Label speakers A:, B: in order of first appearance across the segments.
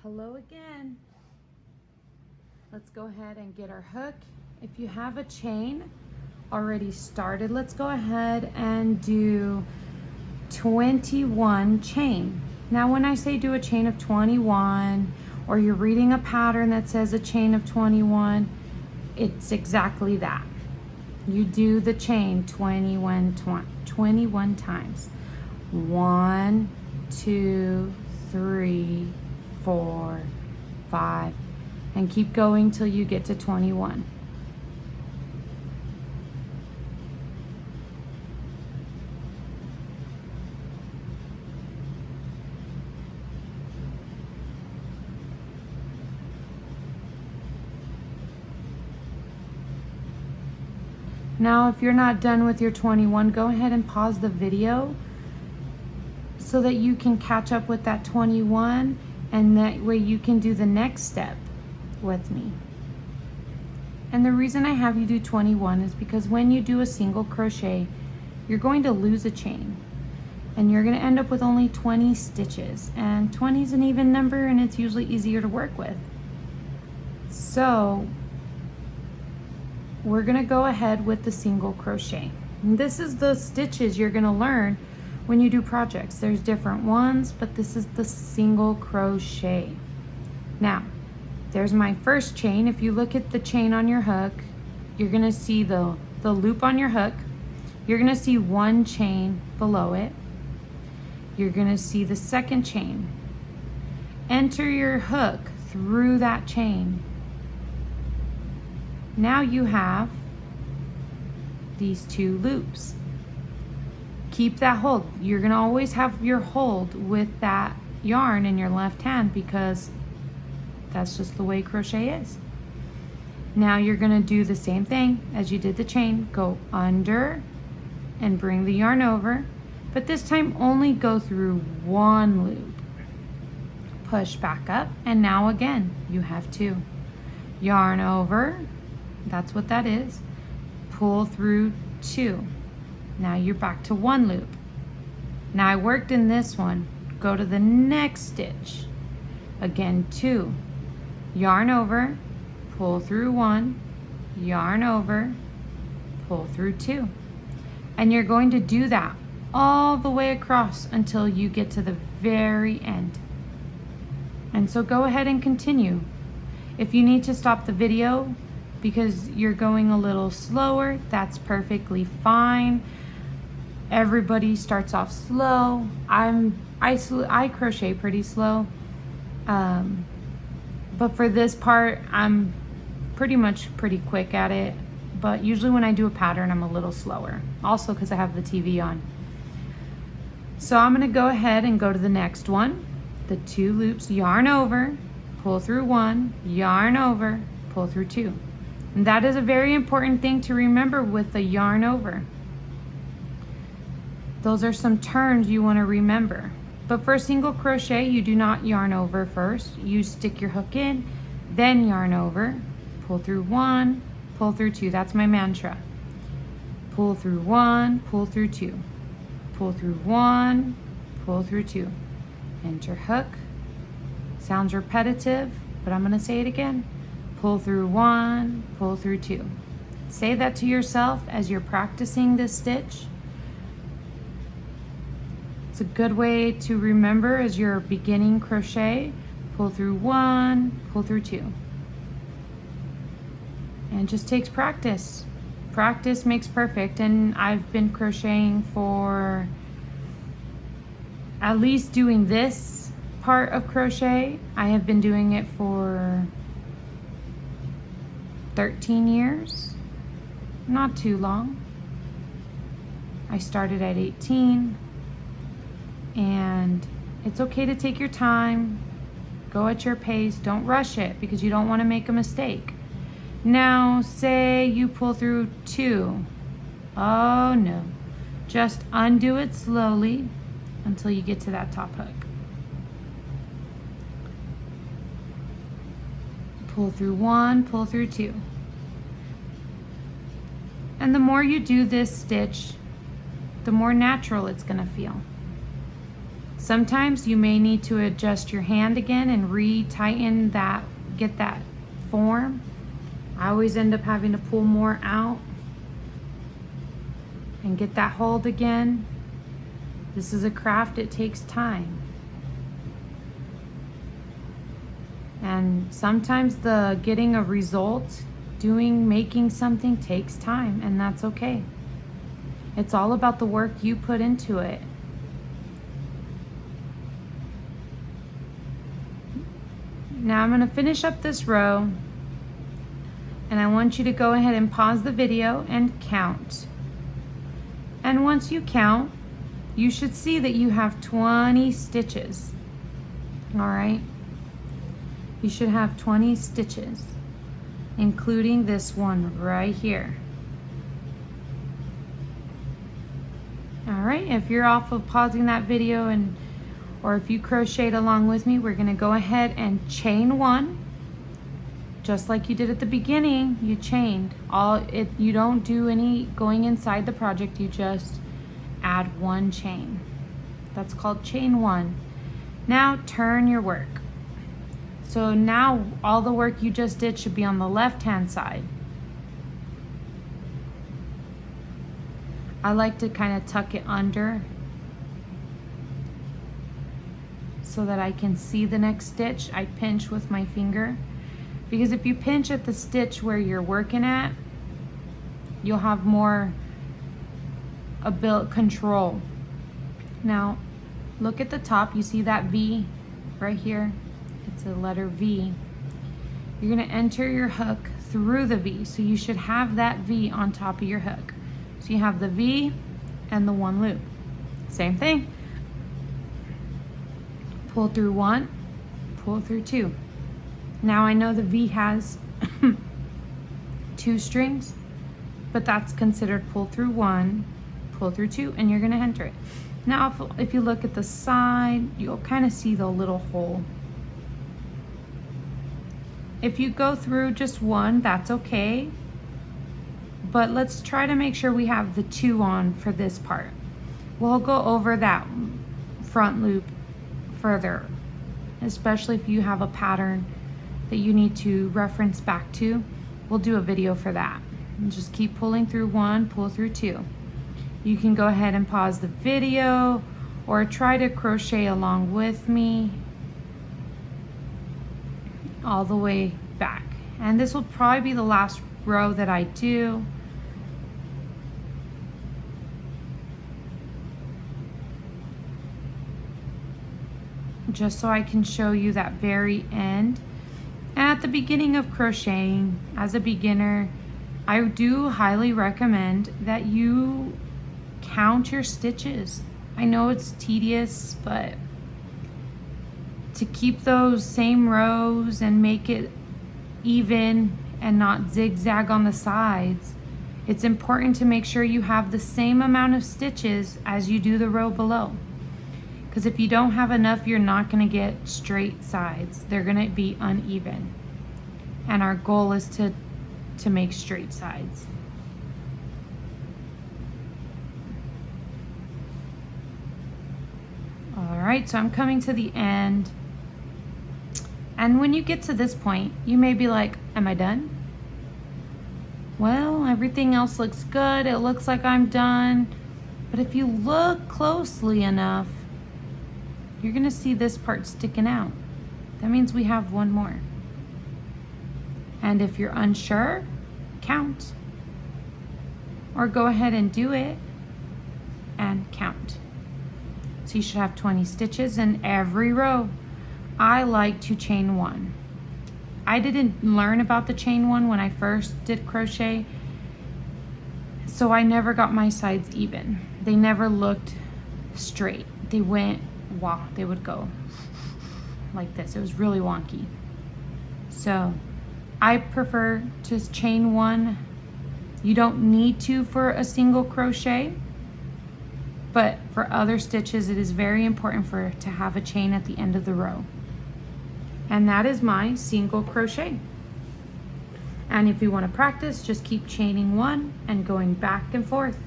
A: Hello again. Let's go ahead and get our hook. If you have a chain already started, let's go ahead and do 21 chain. Now when I say do a chain of 21, or you're reading a pattern that says a chain of 21, it's exactly that. You do the chain 21 times. 1, 2, 3, 4, 5, and keep going till you get to 21. Now, if you're not done with your 21, go ahead and pause the video so that you can catch up with that 21, and that way you can do the next step with me. And the reason I have you do 21 is because when you do a single crochet, you're going to lose a chain and you're going to end up with only 20 stitches, and 20 is an even number and it's usually easier to work with. So we're going to go ahead with the single crochet. And this is the stitches you're going to learn when you do projects. There's different ones, but this is the single crochet. Now, there's my first chain. If you look at the chain on your hook, you're gonna see the loop on your hook. You're gonna see one chain below it. You're gonna see the second chain. Enter your hook through that chain. Now you have these two loops. Keep that hold. You're gonna always have your hold with that yarn in your left hand because that's just the way crochet is. Now you're gonna do the same thing as you did the chain. Go under and bring the yarn over, but this time only go through one loop. Push back up, and now again, you have two. Yarn over, that's what that is. Pull through two. Now you're back to one loop. Now I worked in this one. Go to the next stitch. Again, two. Yarn over, pull through one, yarn over, pull through two. And you're going to do that all the way across until you get to the very end. And so go ahead and continue. If you need to stop the video because you're going a little slower, that's perfectly fine. Everybody starts off slow. I crochet pretty slow. But for this part, I'm pretty quick at it. But usually when I do a pattern, I'm a little slower. Also because I have the TV on. So I'm gonna go ahead and go to the next one. The two loops, yarn over, pull through one, yarn over, pull through two. And that is a very important thing to remember with the yarn over. Those are some terms you want to remember. But for a single crochet, you do not yarn over first. You stick your hook in, then yarn over, pull through one, pull through two. That's my mantra. Pull through one, pull through two. Pull through one, pull through two. Enter hook. Sounds repetitive, but I'm going to say it again. Pull through one, pull through two. Say that to yourself as you're practicing this stitch. It's a good way to remember as you're beginning crochet. Pull through one, pull through two. And it just takes practice. Practice makes perfect, and I've been crocheting for at least doing this part of crochet. I have been doing it for 13 years, not too long. I started at 18. And it's okay to take your time, go at your pace, don't rush it because you don't want to make a mistake. Now, say you pull through two. Oh no, just undo it slowly until you get to that top hook. Pull through one, pull through two. And the more you do this stitch, the more natural it's going to feel. Sometimes you may need to adjust your hand again and re-tighten that, get that form. I always end up having to pull more out and get that hold again. This is a craft, it takes time. And sometimes the getting a result, making something takes time, and that's okay. It's all about the work you put into it. Now I'm going to finish up this row, and I want you to go ahead and pause the video and count. And once you count, you should see that you have 20 stitches. All right? You should have 20 stitches, including this one right here. All right, if you're off of pausing that video or if you crocheted along with me, we're gonna go ahead and chain one. Just like you did at the beginning, you chained. You don't do any going inside the project, you just add one chain. That's called chain one. Now turn your work. So now all the work you just did should be on the left-hand side. I like to kind of tuck it under so that I can see the next stitch. I pinch with my finger, because if you pinch at the stitch where you're working at, you'll have more control. Now look at the top, you see that V right here? It's a letter V. You're gonna enter your hook through the V, so you should have that V on top of your hook. So you have the V and the one loop. Same thing. Pull through one, pull through two. Now I know the V has 2 strings, but that's considered pull through one, pull through two, and you're gonna enter it. Now if you look at the side, you'll kind of see the little hole. If you go through just one, that's okay. But let's try to make sure we have the 2 on for this part. We'll go over that front loop further, especially if you have a pattern that you need to reference back to. We'll do a video for that. And just keep pulling through one, pull through two. You can go ahead and pause the video or try to crochet along with me all the way back. And this will probably be the last row that I do. Just so I can show you that very end. And at the beginning of crocheting, as a beginner, I do highly recommend that you count your stitches. I know it's tedious, but to keep those same rows and make it even and not zigzag on the sides, it's important to make sure you have the same amount of stitches as you do the row below. Because if you don't have enough, you're not going to get straight sides. They're going to be uneven. And our goal is to make straight sides. All right, so I'm coming to the end. And when you get to this point, you may be like, am I done? Well, everything else looks good. It looks like I'm done. But if you look closely enough, you're gonna see this part sticking out. That means we have one more. And if you're unsure, count. Or go ahead and do it and count. So you should have 20 stitches in every row. I like to chain one. I didn't learn about the chain one when I first did crochet, so I never got my sides even. They never looked straight. They went, wow, they would go like this. It was really wonky. So I prefer to chain one. You don't need to for a single crochet, but for other stitches, it is very important to have a chain at the end of the row. And that is my single crochet. And if you want to practice, just keep chaining one and going back and forth.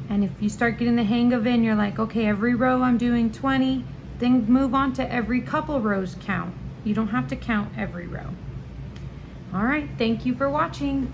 A: And if you start getting the hang of it and you're like, okay, every row I'm doing 20, Then move on to every couple rows count. You don't have to count every row. All right, thank you for watching.